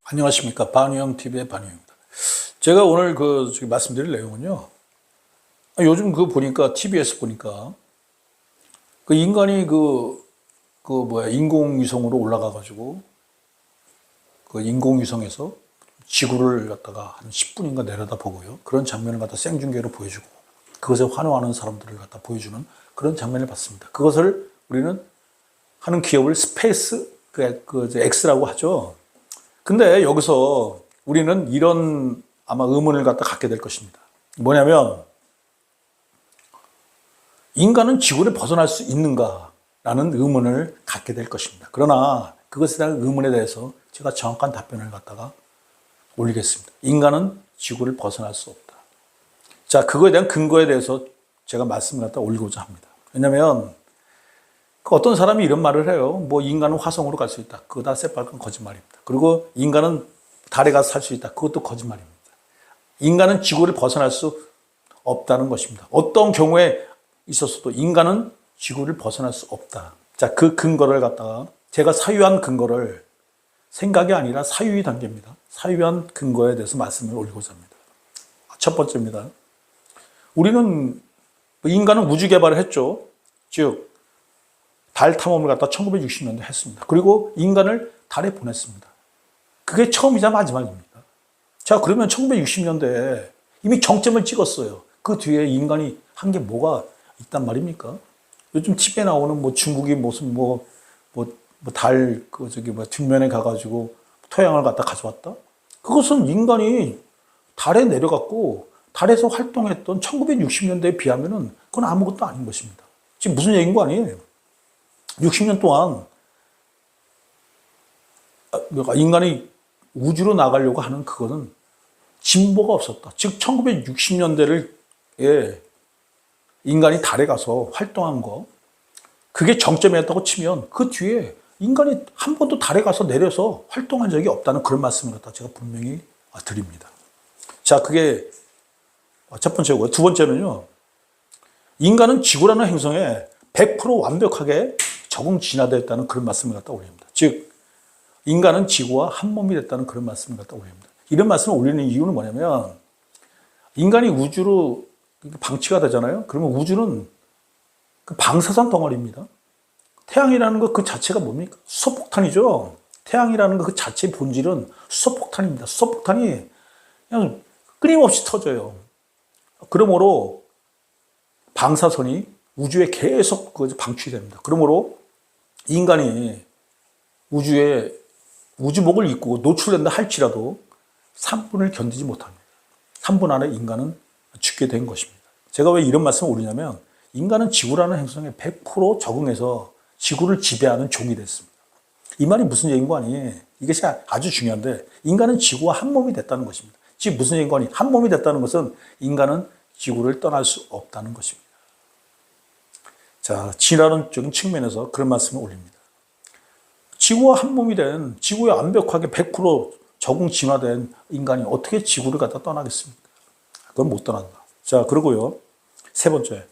안녕하십니까. 반우영TV의 반우영입니다. 제가 오늘 말씀드릴 내용은요. 요즘 보니까, TV에서 보니까, 인간이 인공위성으로 올라가가지고, 인공위성에서 지구를 갖다가 한 10분인가 내려다보고요. 그런 장면을 갖다 생중계로 보여주고, 그것에 환호하는 사람들을 갖다 보여주는 그런 장면을 봤습니다. 그것을 우리는 하는 기업을 스페이스 X라고 하죠. 근데 여기서 우리는 이런 아마 의문을 갖게 될 것입니다. 뭐냐면, 인간은 지구를 벗어날 수 있는가라는 의문을 갖게 될 것입니다. 그러나 그것에 대한 의문에 대해서 제가 정확한 답변을 갖다가 올리겠습니다. 인간은 지구를 벗어날 수 없다. 자, 그거에 대한 근거에 대해서 제가 말씀을 갖다 올리고자 합니다. 왜냐하면 어떤 사람이 이런 말을 해요. 인간은 화성으로 갈 수 있다. 그거 다 새빨간 거짓말입니다. 그리고 인간은 달에 가서 살 수 있다. 그것도 거짓말입니다. 인간은 지구를 벗어날 수 없다는 것입니다. 어떤 경우에 있었어도 인간은 지구를 벗어날 수 없다. 자, 그 근거를 갖다가 제가 사유한 근거를 생각이 아니라 사유의 단계입니다. 사유한 근거에 대해서 말씀을 올리고자 합니다. 첫 번째입니다. 우리는 인간은 우주 개발을 했죠. 즉 달 탐험을 갖다 1960년대 했습니다. 그리고 인간을 달에 보냈습니다. 그게 처음이자 마지막입니다. 자, 그러면 1960년대에 이미 정점을 찍었어요. 그 뒤에 인간이 한 게 뭐가 있단 말입니까? 요즘 TV에 나오는 중국이 무슨 달 뒷면에 가가지고 토양을 갖다 가져왔다? 그것은 인간이 달에 내려갔고 달에서 활동했던 1960년대에 비하면은 그건 아무것도 아닌 것입니다. 지금 무슨 얘기인 거 아니에요? 60년 동안 인간이 우주로 나가려고 하는 그거는 진보가 없었다. 즉 1960년대를 인간이 달에 가서 활동한 거, 그게 정점이었다고 치면 그 뒤에 인간이 한 번도 달에 가서 내려서 활동한 적이 없다는 그런 말씀을 갖다 제가 분명히 드립니다. 자, 그게 첫 번째고요. 두 번째는요. 인간은 지구라는 행성에 100% 완벽하게 적응 진화되었다는 그런 말씀을 갖다 올립니다. 즉 인간은 지구와 한 몸이 됐다는 그런 말씀을 갖다 올립니다. 이런 말씀을 올리는 이유는 뭐냐면, 인간이 우주로 방치가 되잖아요. 그러면 우주는 방사선 덩어리입니다. 태양이라는 것 그 자체가 뭡니까? 수소폭탄이죠. 태양이라는 것 그 자체의 본질은 수소폭탄입니다. 수소폭탄이 그냥 끊임없이 터져요. 그러므로 방사선이 우주에 계속 방출이 됩니다. 그러므로 인간이 우주에 우주복을 입고 노출된다 할지라도 3분을 견디지 못합니다. 3분 안에 인간은 죽게 된 것입니다. 제가 왜 이런 말씀을 올리냐면, 인간은 지구라는 행성에 100% 적응해서 지구를 지배하는 종이 됐습니다. 이 말이 무슨 얘기인 거 아니에요? 이것이 아주 중요한데, 인간은 지구와 한 몸이 됐다는 것입니다. 즉 무슨 얘기인 거 아니에요? 한 몸이 됐다는 것은 인간은 지구를 떠날 수 없다는 것입니다. 자, 진화론적인 측면에서 그런 말씀을 올립니다. 지구와 한 몸이 된, 지구에 완벽하게 100% 적응 진화된 인간이 어떻게 지구를 갖다 떠나겠습니까? 그건 못 떠난다. 자, 그리고요. 세 번째.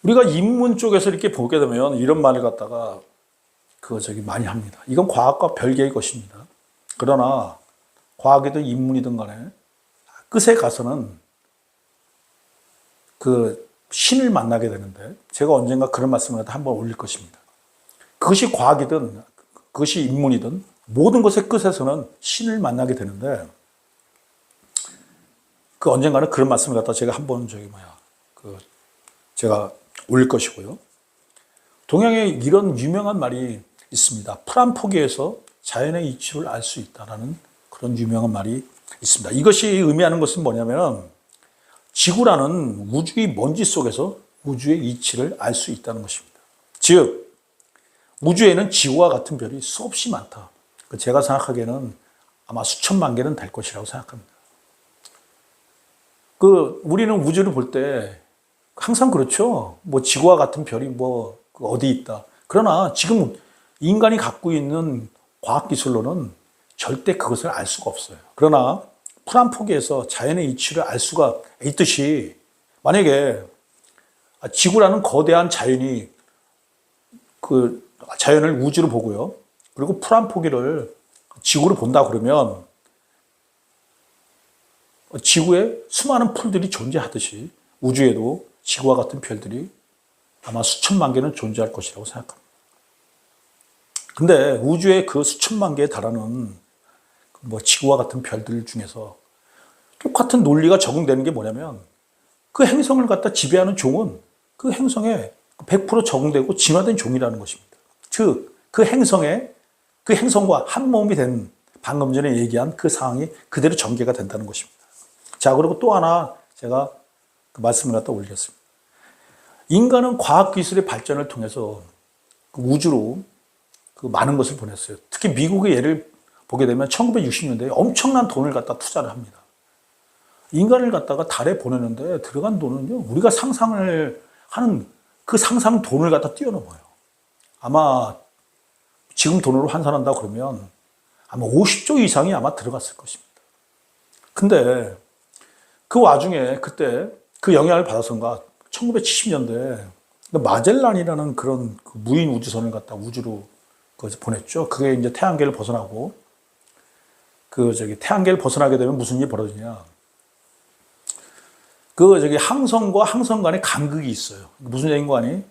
우리가 인문 쪽에서 이렇게 보게 되면 이런 말을 갖다가 많이 합니다. 이건 과학과 별개의 것입니다. 그러나 과학이든 인문이든 간에 끝에 가서는 신을 만나게 되는데, 제가 언젠가 그런 말씀을 한번 올릴 것입니다. 그것이 과학이든 그것이 인문이든 모든 것의 끝에서는 신을 만나게 되는데, 언젠가는 그런 말씀을 갖다 제가 한번 제가 올릴 것이고요. 동양에 이런 유명한 말이 있습니다. 풀 한 포기에서 자연의 이치를 알 수 있다라는 그런 유명한 말이 있습니다. 이것이 의미하는 것은 뭐냐면, 지구라는 우주의 먼지 속에서 우주의 이치를 알 수 있다는 것입니다. 즉 우주에는 지구와 같은 별이 수없이 많다. 제가 생각하기에는 아마 수천만 개는 될 것이라고 생각합니다. 우리는 우주를 볼 때 항상 그렇죠. 뭐 지구와 같은 별이 뭐 어디 있다. 그러나 지금 인간이 갖고 있는 과학기술로는 절대 그것을 알 수가 없어요. 그러나 풀 한 포기에서 자연의 이치를 알 수가 있듯이 만약에 지구라는 거대한 자연이 자연을 우주로 보고요. 그리고 풀 한 포기를 지구로 본다 그러면 지구에 수많은 풀들이 존재하듯이 우주에도 지구와 같은 별들이 아마 수천만 개는 존재할 것이라고 생각합니다. 근데 우주의 그 수천만 개에 달하는 뭐 지구와 같은 별들 중에서 똑같은 논리가 적용되는 게 뭐냐면 그 행성을 갖다 지배하는 종은 그 행성에 100% 적용되고 진화된 종이라는 것입니다. 즉, 그 행성과 한 몸이 된 방금 전에 얘기한 그 상황이 그대로 전개가 된다는 것입니다. 자, 그리고 또 하나 제가 그 말씀을 갖다 올리겠습니다. 인간은 과학기술의 발전을 통해서 우주로 많은 것을 보냈어요. 특히 미국의 예를 보게 되면 1960년대에 엄청난 돈을 갖다 투자를 합니다. 인간을 갖다가 달에 보내는데 들어간 돈은요, 우리가 상상을 하는 그 상상 돈을 갖다 뛰어넘어요. 아마 지금 돈으로 환산한다 그러면 아마 50조 이상이 아마 들어갔을 것입니다. 근데 그 와중에 그때 그 영향을 받아서인가 1970년대 마젤란이라는 그런 무인 우주선을 갖다 우주로 보냈죠. 그게 이제 태양계를 벗어나고 태양계를 벗어나게 되면 무슨 일이 벌어지냐? 항성과 항성 간의 간극이 있어요. 무슨 얘기인 거 아니?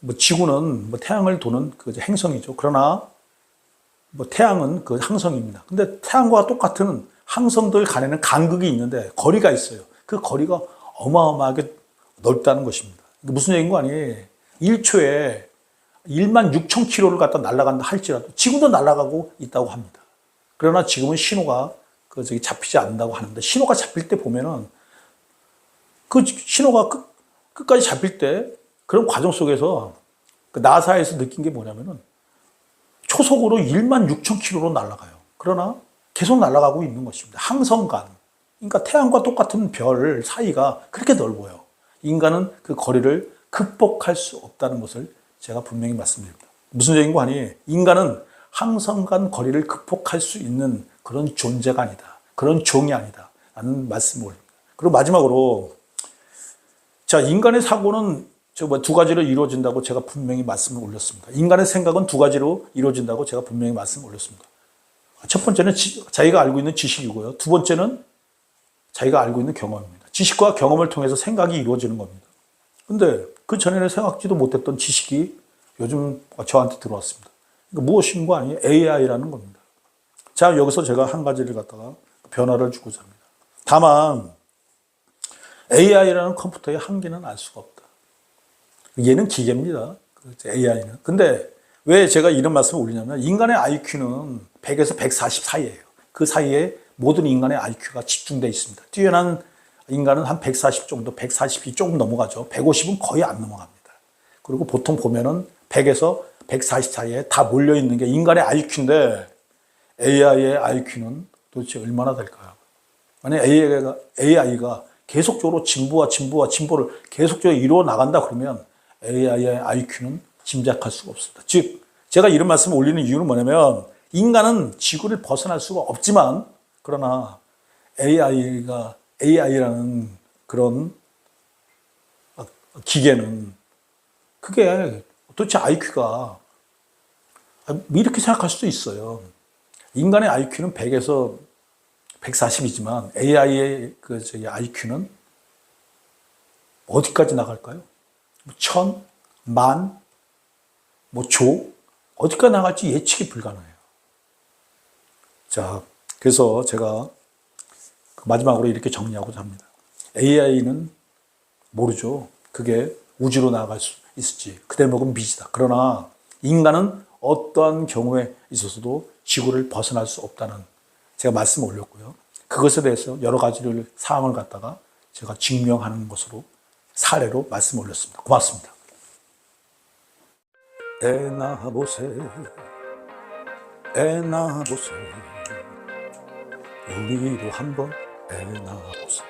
뭐 지구는 뭐 태양을 도는 행성이죠. 그러나 뭐 태양은 항성입니다. 근데 태양과 똑같은 항성들 간에는 간극이 있는데 거리가 있어요. 그 거리가 어마어마하게 넓다는 것입니다. 무슨 얘기인 거 아니? 1초에 1만 6천 킬로를 갖다 날아간다 할지라도 지금도 날아가고 있다고 합니다. 그러나 지금은 신호가 잡히지 않는다고 하는데 신호가 잡힐 때 보면은 그 신호가 끝까지 잡힐 때 그런 과정 속에서 나사에서 느낀 게 뭐냐면은 초속으로 1만 6천 킬로로 날아가요. 그러나 계속 날아가고 있는 것입니다. 항성 간. 그러니까 태양과 똑같은 별 사이가 그렇게 넓어요. 인간은 그 거리를 극복할 수 없다는 것을 제가 분명히 말씀드립니다. 무슨 얘기인 거 아니? 인간은 항성 간 거리를 극복할 수 있는 그런 존재가 아니다. 그런 종이 아니다. 라는 말씀을 올립니다. 그리고 마지막으로 자, 인간의 사고는 두 가지로 이루어진다고 제가 분명히 말씀을 올렸습니다. 인간의 생각은 두 가지로 이루어진다고 제가 분명히 말씀을 올렸습니다. 첫 번째는 자기가 알고 있는 지식이고요. 두 번째는 자기가 알고 있는 경험입니다. 지식과 경험을 통해서 생각이 이루어지는 겁니다. 근데 그 전에는 생각지도 못했던 지식이 요즘 저한테 들어왔습니다. 그러니까 무엇인 거 아니에요? AI라는 겁니다. 자, 여기서 제가 한 가지를 갖다가 변화를 주고자 합니다. 다만 AI라는 컴퓨터의 한계는 알 수가 없다. 얘는 기계입니다. AI는. 근데 왜 제가 이런 말씀을 올리냐면 인간의 IQ는 100에서 140 사이예요. 그 사이에 모든 인간의 IQ가 집중되어 있습니다. 뛰어난 인간은 한 140 정도, 140이 조금 넘어가죠. 150은 거의 안 넘어갑니다. 그리고 보통 보면은 100에서 140 사이에 다 몰려있는 게 인간의 IQ인데 AI의 IQ는 도대체 얼마나 될까요? 만약 AI가 계속적으로 진보를 계속적으로 이루어 나간다 그러면 AI의 IQ는 짐작할 수가 없습니다. 즉, 제가 이런 말씀을 올리는 이유는 뭐냐면 인간은 지구를 벗어날 수가 없지만 그러나 AI라는 그런 기계는 그게 도대체 IQ가 이렇게 생각할 수도 있어요. 인간의 IQ는 100에서 140이지만 AI의 IQ는 어디까지 나갈까요? 1000, 만, 조? 어디까지 나갈지 예측이 불가능해요. 자, 그래서 제가 마지막으로 이렇게 정리하고자 합니다. AI는 모르죠. 그게 우주로 나아갈 수 있을지. 그 대목은 미지다. 그러나 인간은 어떠한 경우에 있어서도 지구를 벗어날 수 없다는 제가 말씀을 올렸고요. 그것에 대해서 여러 가지를 사항을 갖다가 제가 증명하는 것으로 사례로 말씀을 올렸습니다. 고맙습니다. 애나보세 애나보세 우리도 한번 해나보자.